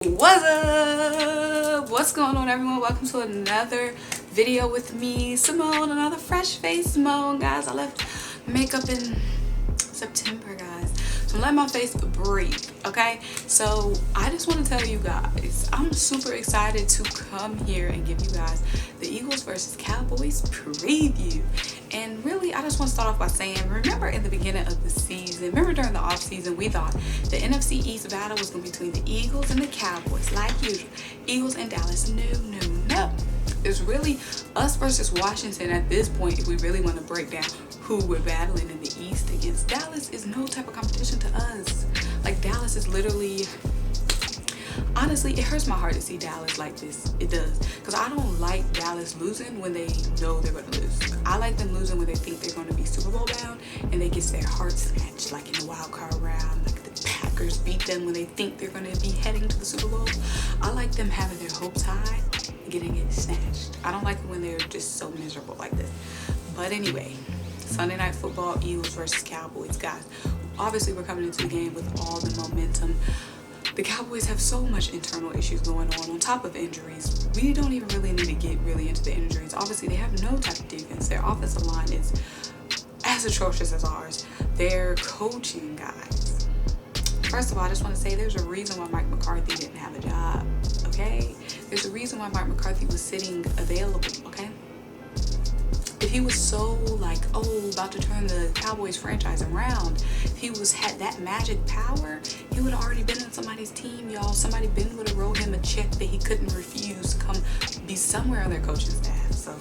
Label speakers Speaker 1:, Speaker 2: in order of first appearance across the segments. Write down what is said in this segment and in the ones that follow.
Speaker 1: What's up? What's going on, everyone? Welcome to another video with me, Simone. Another fresh face Simone, guys. I left makeup in September, guys, so I'm letting my face breathe. Okay, so I just want to tell you guys, I'm super excited to come here and give you guys the Eagles versus Cowboys preview. And really, I just want to start off by saying, remember in the beginning of the season, remember during the off season, we thought the NFC East battle was going to be between the Eagles and the Cowboys, like usual. Eagles and Dallas. No. It's really us versus Washington at this point. If we really want to break down who we're battling in the East against, Dallas is no type of competition to us. Like, Dallas is literally, honestly, it hurts my heart to see Dallas like this. It does. Because I don't like Dallas losing when they know they're going to lose. I like them losing when they think they're going to be Super Bowl bound and they get their hearts snatched, like in the wild card round, like the Packers beat them when they think they're going to be heading to the Super Bowl. I like them having their hopes high and getting it snatched. I don't like it when they're just so miserable like this. But anyway, Sunday Night Football, Eagles versus Cowboys. Guys, obviously we're coming into the game with all the momentum. The Cowboys have so much internal issues going on top of injuries. We don't even really need to get really into the injuries. Obviously, they have no type of defense. Their offensive line is as atrocious as ours. Their coaching, guys. First of all, I just want to say there's a reason why Mike McCarthy didn't have a job, okay? There's a reason why Mike McCarthy was sitting available, okay? If he was so like, about to turn the Cowboys franchise around, if he had that magic power, he would have already been on somebody's team, y'all. Somebody would have wrote him a check that he couldn't refuse to come be somewhere on their coaching staff. So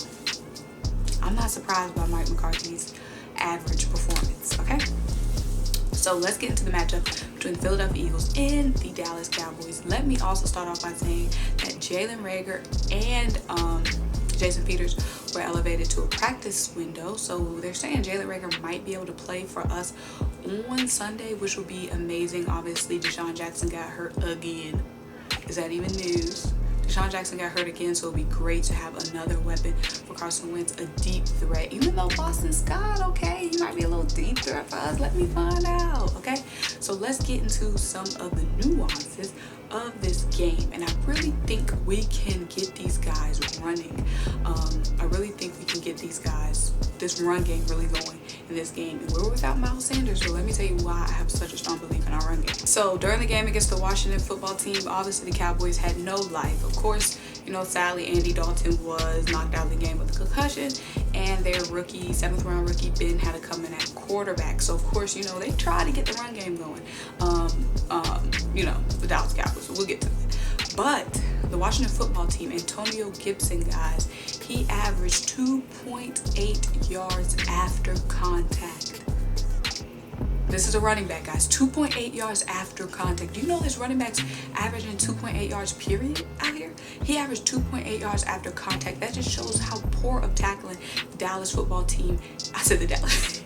Speaker 1: I'm not surprised by Mike McCarthy's average performance, okay? So let's get into the matchup between the Philadelphia Eagles and the Dallas Cowboys. Let me also start off by saying that Jalen Reagor and Jason Peters were elevated to a practice window, so they're saying Jalen Reagor might be able to play for us on Sunday, which will be amazing. Obviously, Deshaun Jackson got hurt again. Is that even news? Deshaun Jackson got hurt again, so it'll be great to have another weapon for Carson Wentz, a deep threat. Even though Boston Scott, okay, he might be a little deep threat for us. Let me find out, okay? So let's get into some of the nuances of this game, and I really think we can get these guys running. I really think we can get this run game really going in this game. And we're without Miles Sanders, so let me tell you why I have such a strong belief in our run game. So during the game against the Washington football team, obviously the Cowboys had no life. Of course, sadly Andy Dalton was knocked out of the game with a concussion, and their rookie, 7th round rookie, Ben had to come in at quarterback. So of course, they tried to get the run game going. The Dallas Cowboys. So we'll get to it. But the Washington football team, Antonio Gibson, guys, he averaged 2.8 yards after contact. This is a running back, guys. 2.8 yards after contact. Do you know this running back's averaging 2.8 yards period out here? He averaged 2.8 yards after contact. That just shows how poor of tackling the Dallas football team. I said the Dallas.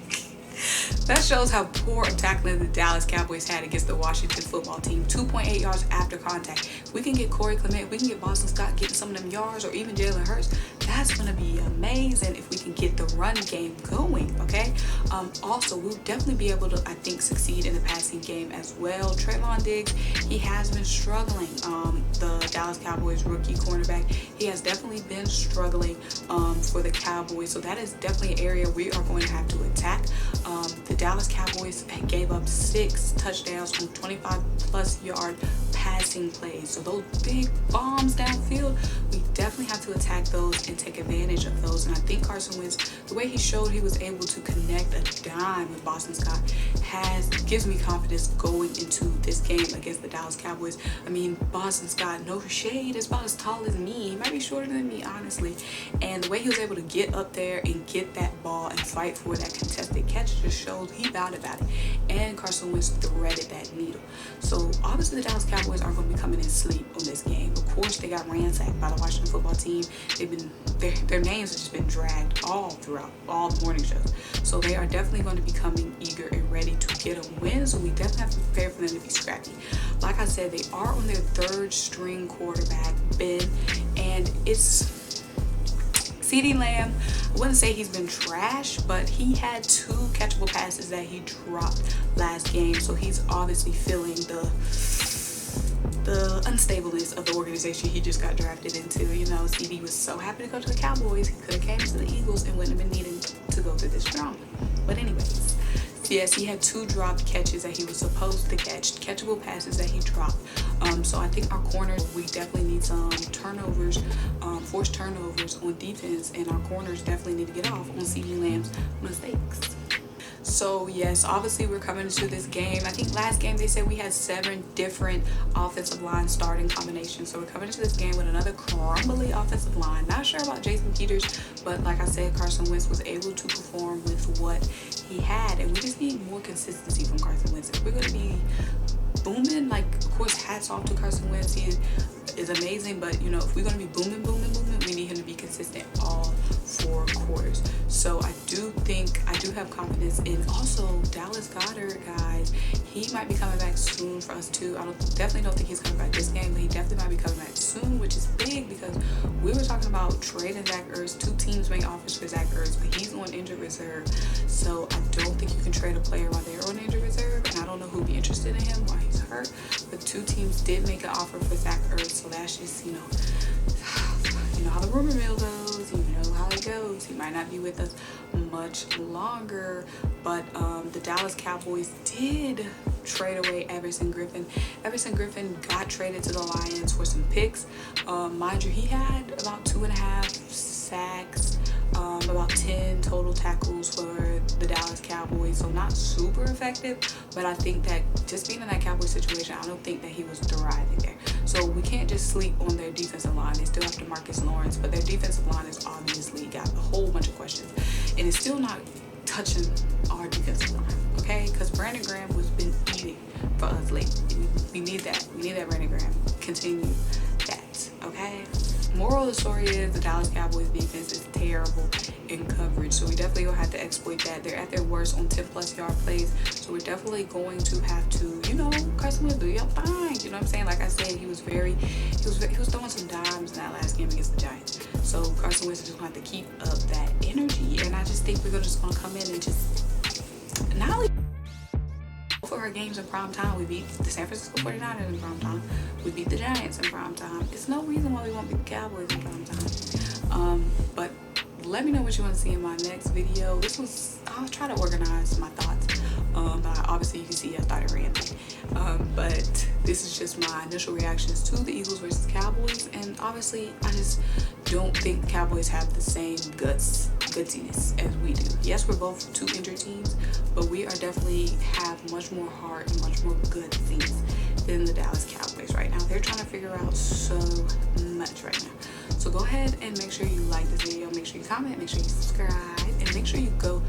Speaker 1: That shows how poor of tackling the Dallas Cowboys had against the Washington football team. 2.8 yards after contact. If we can get Corey Clement, we can get Boston Scott getting some of them yards, or even Jalen Hurts. That's going to be amazing if we can get the run game going, okay? Also, we'll definitely be able to, I think, succeed in the passing game as well. Treylon Diggs, he has been struggling. The Dallas Cowboys rookie cornerback, he has definitely been struggling for the Cowboys. So that is definitely an area we are going to have to attack. The Dallas Cowboys gave up 6 touchdowns on 25-plus yard passing plays. So those big bombs downfield, we definitely have to attack those and take advantage of those. And I think Carson Wentz, the way he showed he was able to connect a dime with Boston Scott, gives me confidence going into this game against the Dallas Cowboys. I mean, Boston Scott, no shade, is about as tall as me. He might be shorter than me, honestly. And the way he was able to get up there and get that ball and fight for that contested catch just shows he vowed about it. And Carson Wentz threaded that needle. So obviously the Dallas Cowboys aren't going to be coming in sleep on this game. Of course, they got ransacked by the Washington football team. Their names have just been dragged all throughout all the morning shows. So they are definitely going to be coming eager and ready to get a win. So we definitely have to prepare for them to be scrappy. Like I said, they are on their 3rd string quarterback, Ben, and it's CeeDee Lamb. I wouldn't say he's been trash, but he had 2 catchable passes that he dropped last game, so he's obviously feeling the the unstableness of the organization he just got drafted into. You know, CD was so happy to go to the Cowboys. He could have came to the Eagles and wouldn't have been needing to go through this drama. But anyways, yes, he had 2 dropped catches that he was supposed to catch, catchable passes that he dropped. So I think our corners, we definitely need some turnovers, forced turnovers on defense, and our corners definitely need to get off on CD Lamb's mistakes. So yes, obviously we're coming into this game. I think last game they said we had 7 different offensive line starting combinations. So we're coming into this game with another crumbly offensive line. Not sure about Jason Peters, but like I said, Carson Wentz was able to perform with what he had, and we just need more consistency from Carson Wentz. If we're going to be booming, like, of course, hats off to Carson Wentz. He is amazing, but you know, if we're going to be booming, we need him to be consistent all 4 quarters. So I do have confidence in also Dallas Goedert, guys. He might be coming back soon for us too. Definitely don't think he's coming back this game, but he definitely might be coming back soon, which is big because we were talking about trading Zach Ertz. 2 teams made offers for Zach Ertz, but he's on injured reserve. So I don't think you can trade a player while they're on injured reserve, and I don't know who'd be interested in him while he's hurt. But 2 teams did make an offer for Zach Ertz, so that's just, you know how the rumor mill goes. You know how it goes. He might not be with us much longer, but the Dallas Cowboys did trade away Everson Griffin. Everson Griffin got traded to the Lions for some picks. Mind you, he had about 2.5 sacks, about 10 total tackles for the Dallas Cowboys, so not super effective, but I think that just being in that Cowboys situation, I don't think that he was thriving there. So we can't just sleep on their defensive line. They still have DeMarcus Lawrence, but their defensive line has obviously got a whole bunch of questions, and it's still not touching our defensive line, okay? Because Brandon Graham has been eating for us lately. We need that. We need that Brandon Graham. Continue that, okay? Moral of the story is the Dallas Cowboys defense is terrible in coverage, so we definitely will have to exploit that. They're at their worst on 10+ yard plays, so we're definitely going to have to, you know, Carson Wentz, do your thing. You know what I'm saying? Like I said, he was throwing some dimes in that last game against the Giants. So Carson Wentz is just going to have to keep up that energy, and I just think we're just going to come in and just not only for our games in prime time. We beat the San Francisco 49ers in prime time. We beat the Giants in prime time. It's no reason why we won't beat the Cowboys in prime time. But let me know what you want to see in my next video. I'll try to organize my thoughts. But obviously you can see I started ranting. But this is just my initial reactions to the Eagles versus Cowboys, and obviously I just don't think the Cowboys have the same gutsiness as we do. Yes, we're both 2 injured teams, but we are definitely have much more heart and much more gutsins than the Dallas Cowboys right now. They're trying to figure out so much right now. So go ahead and make sure you like this video, make sure you comment, make sure you subscribe, and make sure you go